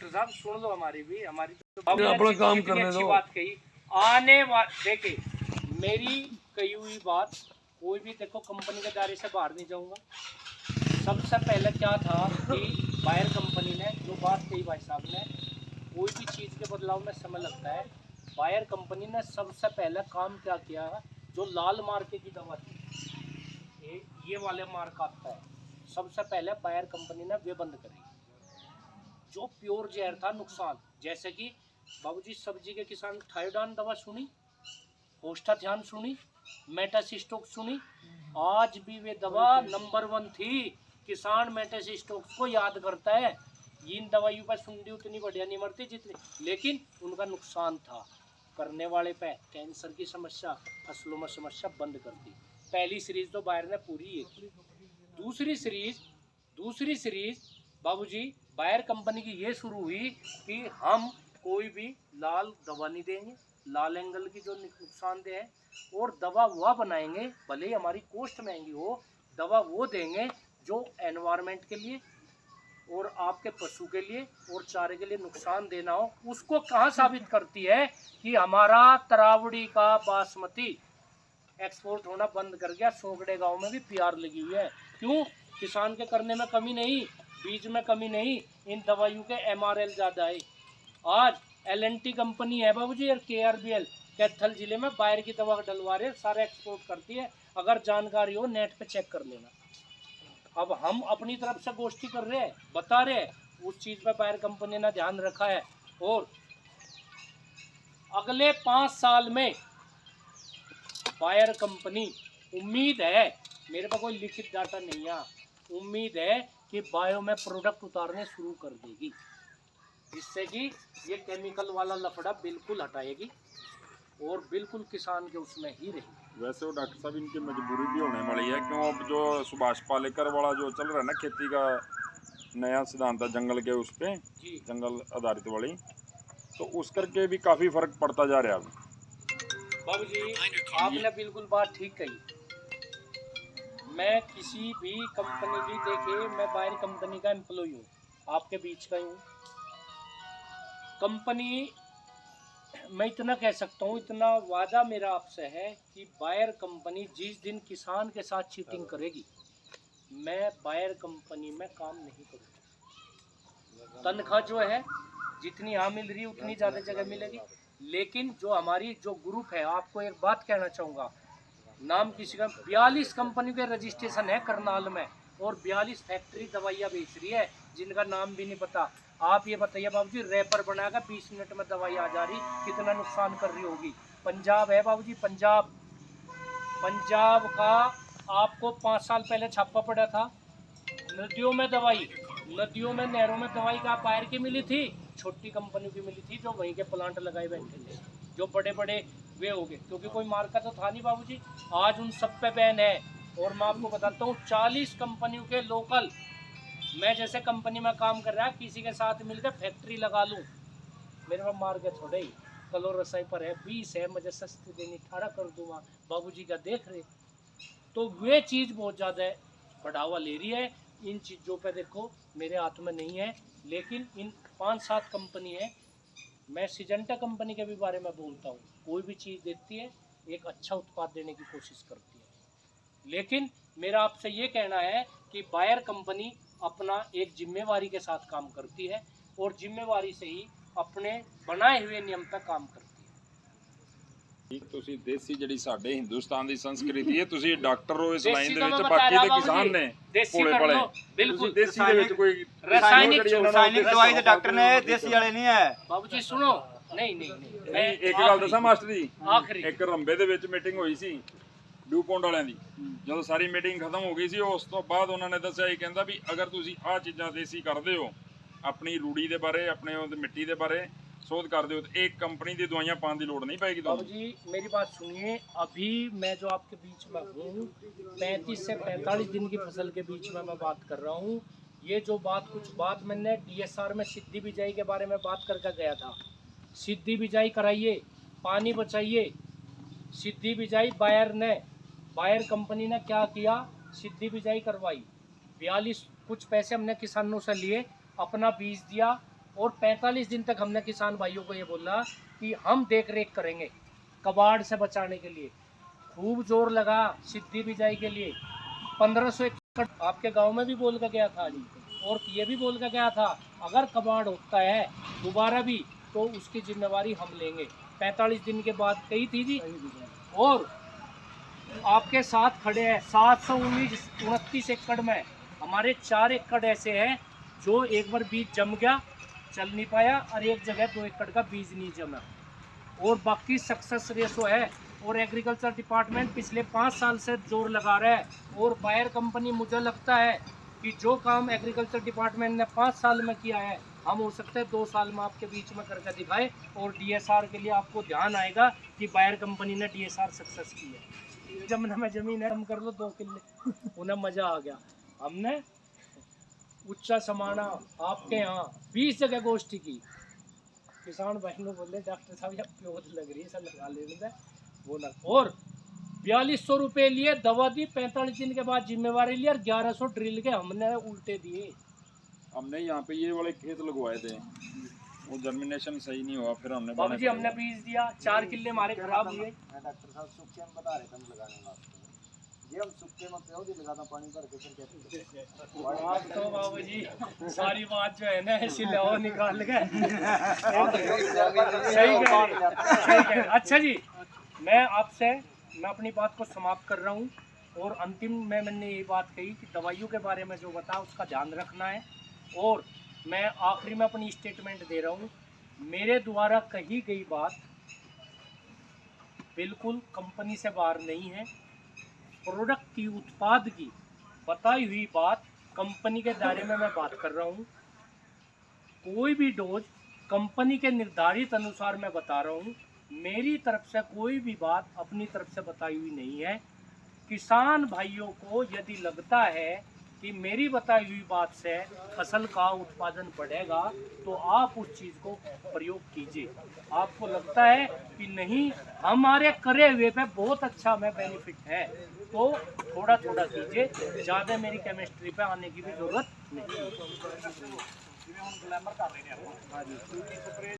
Doctor साहब सुन लो हमारी भी, हमारी तो अपना काम करने अच्छी दो। बात कही। आने देखिए मेरी कही हुई बात, कोई भी देखो कंपनी के दायरे से बाहर नहीं जाऊंगा। सबसे पहले क्या था कि बायर कंपनी ने जो बात कही भाई साहब ने, कोई भी चीज़ के बदलाव में समय लगता है। बायर कंपनी ने सबसे पहले काम क्या किया, जो लाल मार्के की दवा थी, ये वाले मार्क आता है, सबसे पहले बायर कंपनी ने वे बंद करी। जो प्योर जहर था नुकसान, जैसे कि बाबूजी सब्जी के किसान थायोडान दवा सुनी, होस्टाथ्यान सुनी, मेटासिस्टोक सुनी, आज भी वे दवा नंबर 1 थी। किसान मेटासिस्टोक को याद करता है। इन दवाइयों पर सुंडी उतनी बढ़िया नहीं मरती जितनी, लेकिन उनका नुकसान था। करने वाले पे कैंसर की समस्या, फसलों में समस्या बंद कर दी। पहली सीरीज तो बायर ने पूरी ये की। दूसरी सीरीज बाबूजी बायर कंपनी की ये शुरू हुई कि हम कोई भी लाल दवा नहीं देंगे, लाल एंगल की जो नुकसानदेह है, और दवा वह बनाएंगे, भले ही हमारी कॉस्ट महंगी हो, दवा वो देंगे जो एनवायरनमेंट के लिए और आपके पशु के लिए और चारे के लिए नुकसान देना हो। उसको कहाँ साबित करती है कि हमारा तरावड़ी का बासमती एक्सपोर्ट होना बंद कर गया। सोगड़े गांव में भी पीआर लगी हुई है। क्यों? किसान के करने में कमी नहीं, बीज में कमी नहीं, इन दवाइयों के एमआरएल ज़्यादा है। आज एलएनटी कंपनी है बाबूजी और केआरबीएल कैथल जिले में बायर की दवा डलवा रहे, सारे एक्सपोर्ट करती है। अगर जानकारी हो नेट पे चेक कर लेना। अब हम अपनी तरफ से गोष्ठी कर रहे हैं, बता रहे हैं, उस चीज़ पे बायर कंपनी ने ध्यान रखा है। और अगले 5 साल में बायर कंपनी, उम्मीद है, मेरे पास कोई लिखित डाटा नहीं है, उम्मीद है कि बायो में प्रोडक्ट उतारने शुरू कर देगी, जिससे कि ये केमिकल वाला लफड़ा बिल्कुल हटाएगी और बिल्कुल किसान के उसमें ही रहेगी। वैसे वो डॉक्टर साहब इनकी मजबूरी भी होने वाली है, क्यों अब जो सुभाष पालेकर वाला जो चल रहा है ना, खेती का नया सिद्धांत है जंगल के, उस पे जंगल आधारित वाली, तो उस करके भी काफ़ी फर्क पड़ता जा रहा है अब। बाबूजी आपने बिल्कुल बात ठीक कही। मैं किसी भी कंपनी की, देखिए मैं बायर कंपनी का एम्प्लॉय हूँ, आपके बीच का ही हूँ। कंपनी, मैं इतना कह सकता हूँ, इतना वादा मेरा आपसे है कि बायर कंपनी जिस दिन किसान के साथ चीटिंग करेगी, मैं बायर कंपनी में काम नहीं करूँगा। तनख्वाह जो है जितनी यहाँ मिल रही है उतनी ज़्यादा जगह मिलेगी, लेकिन जो हमारी जो ग्रुप है, आपको एक बात कहना चाहूँगा, नाम किसी का 42 कंपनी के रजिस्ट्रेशन है करनाल में, और 42 फैक्ट्री दवाइयाँ बेच रही है जिनका नाम भी नहीं पता। आप ये बताइए बाबूजी, रैपर बनाकर 20 मिनट में दवाई आ जा रही, कितना नुकसान कर रही होगी। पंजाब है बाबूजी, पंजाब का आपको 5 साल पहले छापा पड़ा था। नदियों में दवाई, नदियों में नहरों में दवाई का बायर की मिली थी, छोटी कंपनियों की मिली थी, जो वहीं के प्लांट लगाए बैठे थे, जो बड़े बड़े वे हो गए, क्योंकि कोई मार्का तो था नहीं बाबूजी। आज उन सब पे बैन है। और मैं आपको बताता हूँ 40 कंपनियों के लोकल, मैं जैसे कंपनी में काम कर रहा है, किसी के साथ मिलकर फैक्ट्री लगा लूँ, मेरे पास मार्के थोड़े ही कलो रसाई पर है, 20 है, मुझे सस्ती देनी 18 कर दूंगा, बाबूजी का देख रहे। तो वे चीज़ बहुत ज़्यादा बढ़ावा ले रही है। इन चीज़ों पे देखो मेरे हाथ में नहीं है, लेकिन इन 5-7 कंपनी है। मैं सिजेंटा कंपनी के भी बारे में बोलता हूँ, कोई भी चीज़ देती है एक अच्छा उत्पाद देने की कोशिश करती है। लेकिन मेरा आपसे ये कहना है कि बायर कंपनी अपना एक जिम्मेवारी के साथ काम करती है, और जिम्मेवारी से ही अपने बनाए हुए नियम पर काम करती है। ਤੁਸੀਂ ਦੇਸੀ ਜਿਹੜੀ ਸਾਡੇ ਹਿੰਦੁਸਤਾਨ ਦੀ ਸੰਸਕ੍ਰਿਤੀ ਹੈ, ਤੁਸੀਂ ਡਾਕਟਰ ਹੋ ਇਸ ਲਾਈਨ ਦੇ देसी ਵਿੱਚ, का मैं ਬਾਕੀ बता ਦੇ रहा ਕਿਸਾਨ ਨੇ देसी ਭੋਲੇ कर ਭਲੇ। लो, बिल्कुल ਦੇਸੀ ਦੇ ਵਿੱਚ ਕੋਈ रासायनिक दवाई ਦੇ ਡਾਕਟਰ ਨੇ, ਦੇਸੀ ਵਾਲੇ ਨਹੀਂ ਹੈ बाबूजी सुनो, नहीं मैं ਇੱਕ ਗੱਲ ਦੱਸਾਂ ਮਾਸਟਰ ਜੀ, आखिरी ਇੱਕ ਰੰਬੇ ਦੇ ਵਿੱਚ ਮੀਟਿੰਗ ਹੋਈ ਸੀ ਡਿਊਪੌਂਟ ਵਾਲਿਆਂ ਦੀ। ਜਦੋਂ ਸਾਰੀ ਮੀਟਿੰਗ ਖਤਮ ਹੋ ਗਈ ਸੀ, ਉਸ ਤੋਂ ਬਾਅਦ ਉਹਨਾਂ ਨੇ ਦੱਸਿਆ, ਇਹ ਕਹਿੰਦਾ ਵੀ ਅਗਰ ਤੁਸੀਂ ਆਹ ਚੀਜ਼ਾਂ ਦੇਸੀ ਕਰਦੇ ਹੋ, ਆਪਣੀ ਰੂੜੀ ਦੇ ਬਾਰੇ, ਆਪਣੇ ਉਹਦੇ ਮਿੱਟੀ ਦੇ ਬਾਰੇ शोध कर दो, तो एक कंपनी की दवाइयाँ पाने की लोड़ नहीं पाएगी। बाबूजी मेरी बात सुनिए, अभी मैं जो आपके बीच में हूँ, 35 से 45 दिन की फसल के बीच में मैं बात कर रहा हूँ। ये जो कुछ बात मैंने DSR में सिद्धि बिजाई के बारे में बात करके गया था। सिद्धि बिजाई कराइए, पानी बचाइए। सिद्धि बिजाई बायर कंपनी ने क्या किया, सिद्धि बिजाई करवाई, 42 कुछ पैसे हमने किसानों से लिए, अपना बीज दिया, और 45 दिन तक हमने किसान भाइयों को ये बोला कि हम देख रेख करेंगे कबाड़ से बचाने के लिए। खूब जोर लगा सिद्धि बिजाई के लिए। 1500 एकड़ आपके गांव में भी बोल कर गया था जी, और ये भी बोल कर गया था अगर कबाड़ होता है दोबारा भी तो उसकी जिम्मेवारी हम लेंगे। 45 दिन के बाद कही थी जी। और आपके साथ खड़े हैं 729 एकड़ में हमारे 4 एकड़ ऐसे हैं जो एक बार बीज जम गया चल नहीं पाया, और एक जगह 2 एकड़ का बीज नहीं जमा, और बाकी सक्सेस रेशो है। और एग्रीकल्चर डिपार्टमेंट पिछले 5 साल से जोर लगा रहा है, और बायर कंपनी मुझे लगता है कि जो काम एग्रीकल्चर डिपार्टमेंट ने 5 साल में किया है हम हो सकते हैं 2 साल में आपके बीच में करके दिखाए। और डीएसआर के लिए आपको ध्यान आएगा कि बायर कंपनी ने डीएसआर सक्सेस की है। जमुना में जमीन है, कम कर लो 2 किले, उन्हें मजा आ गया। हमने उच्चा समाना आपके यहाँ 20 जगह गोष्ठी की। किसान भाई ने बोले डॉक्टर साहब ये प्योर लग रही है, सब लगा लेने वो लग। और 4200 रुपये लिए, दवा दी, 45 दिन के बाद जिम्मेवारी ली, और 1100 ड्रिल के हमने उल्टे दिए। हमने यहाँ पे ये वाले खेत लगवाए थे, वो जर्मिनेशन सही नहीं हुआ, फिर हमने बाबू जी हमने बीज दिया, 4 किले हमारे खराब हुए। डॉक्टर साहब सूखे में बता रहे थे हम लगाने वास्ते, ये हम सूखे में प्योर लगाता पानी भर के फिर कहते आप तो बाबू जी सारी बात जो है ना ऐसी लाओ निकाल के सही कह। अच्छा जी, मैं अपनी बात को समाप्त कर रहा हूँ, और अंतिम में मैंने ये बात कही कि दवाइयों के बारे में जो बता उसका ध्यान रखना है। और मैं आखिरी में अपनी स्टेटमेंट दे रहा हूँ, मेरे द्वारा कही गई बात बिल्कुल कंपनी से बाहर नहीं है। प्रोडक्ट की, उत्पाद की बताई हुई बात कंपनी के दायरे में मैं बात कर रहा हूँ। कोई भी डोज कंपनी के निर्धारित अनुसार मैं बता रहा हूँ। मेरी तरफ से कोई भी बात अपनी तरफ से बताई हुई नहीं है। किसान भाइयों को यदि लगता है कि मेरी बताई हुई बात से फसल का उत्पादन बढ़ेगा तो आप उस चीज़ को प्रयोग कीजिए। आपको लगता है कि नहीं हमारे करे हुए पे बहुत अच्छा हमें बेनिफिट है तो थोड़ा थोड़ा कीजिए, ज़्यादा मेरी केमिस्ट्री पे आने की भी ज़रूरत नहीं।